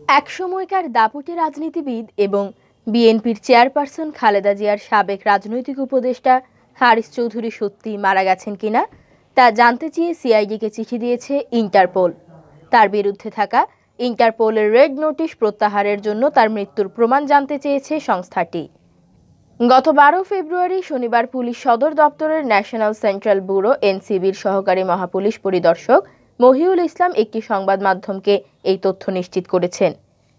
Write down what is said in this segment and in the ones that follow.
একসময়কার দাপুটে রাজনীতিবিদ এবং বিএনপির চেয়ারপারসন খালেদা জিয়ার সাবেক রাজনৈতিক উপদেষ্টা হারিস চৌধুরী সত্যিই মারা গেছেন কিনা তা জানতে চেয়ে সিআইডিকে চিঠি দিয়েছে ইন্টারপোল। তার বিরুদ্ধে থাকা ইন্টারপোলের রেড নোটিশ প্রত্যাহারের জন্য তার মৃত্যুর প্রমাণ জানতে চেয়েছে সংস্থাটি। গত 12 ফেব্রুয়ারি শনিবার পুলিশ সদর দপ্তরের ন্যাশনাল সেন্ট্রাল ব্যুরো এনসিবির সহকারী মহাপুলিশ পরিদর্শক মহিউল ইসলাম একটি সংবাদ মাধ্যমকে এই তথ্য নিশ্চিত করেছেন।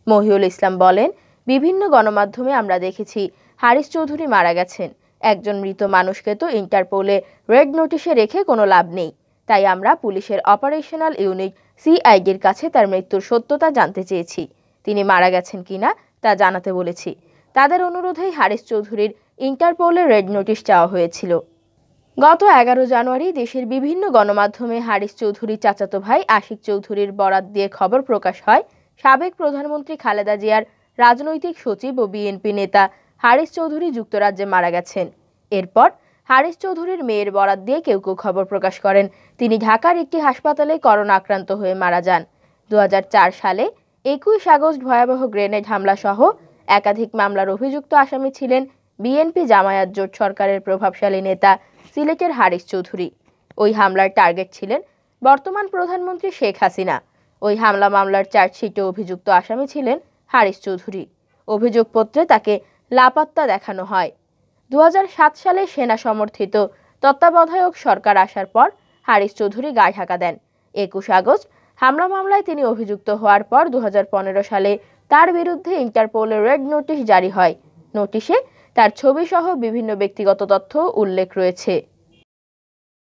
মহিউল ইসলাম বলেন, বিভিন্ন গণমাধ্যমে আমরা দেখেছি হারিস চৌধুরী মারা গেছেন। একজন মৃত মানুষকে তো ইন্টারপোলে রেড নোটিশে রেখে কোনো লাভ নেই, তাই আমরা পুলিশের অপারেশনাল ইউনিট সিআইডির কাছে তার মৃত্যুর সত্যতা জানতে চেয়েছি। তিনি মারা গেছেন কিনা তা জানাতে বলেছি। তাদের অনুরোধেই হারিস চৌধুরীর ইন্টারপোলে রেড নোটিশ চাওয়া হয়েছিল। গত 11 জানুয়ারি দেশের বিভিন্ন গণমাধ্যমে হারিস চৌধুরীর চাচাতো ভাই আশিক চৌধুরীর বরাত দিয়ে খবর প্রকাশ হয় সাবেক প্রধানমন্ত্রী খালেদা জিয়ার রাজনৈতিক সচিব ও বিএনপি নেতা হারিস চৌধুরী যুক্তরাজ্যে মারা গেছেন। এরপর হারিস চৌধুরীর মেয়ের বরাত দিয়ে কেউ কেউ খবর প্রকাশ করেন তিনি ঢাকার একটি হাসপাতালে করোনা আক্রান্ত হয়ে মারা যান। 2004 সালে 21 আগস্ট ভয়াবহ গ্রেনেড হামলা সহ একাধিক মামলার অভিযুক্ত আসামি ছিলেন বিএনপি জামায়াত জোট সরকারের প্রভাবশালী নেতা সিলেটের হারিস চৌধুরী। ওই হামলার টার্গেট ছিলেন বর্তমান প্রধানমন্ত্রী শেখ হাসিনা। ওই হামলা মামলার চার্জশিটে অভিযুক্ত আসামি ছিলেন হারিস চৌধুরী। অভিযোগপত্রে তাকে লাপাত্তা দেখানো হয়। 2007 সালে সেনা সমর্থিত তত্ত্বাবধায়ক সরকার আসার পর হারিস চৌধুরী গায়ে ঢাকা দেন। 21 আগস্ট হামলা মামলায় তিনি অভিযুক্ত হওয়ার পর 2015 সালে তার বিরুদ্ধে ইন্টারপোলের রেড নোটিশ জারি হয়। নোটিশে তার ছবি সহ বিভিন্ন ব্যক্তিগত তথ্য উল্লেখ রয়েছে।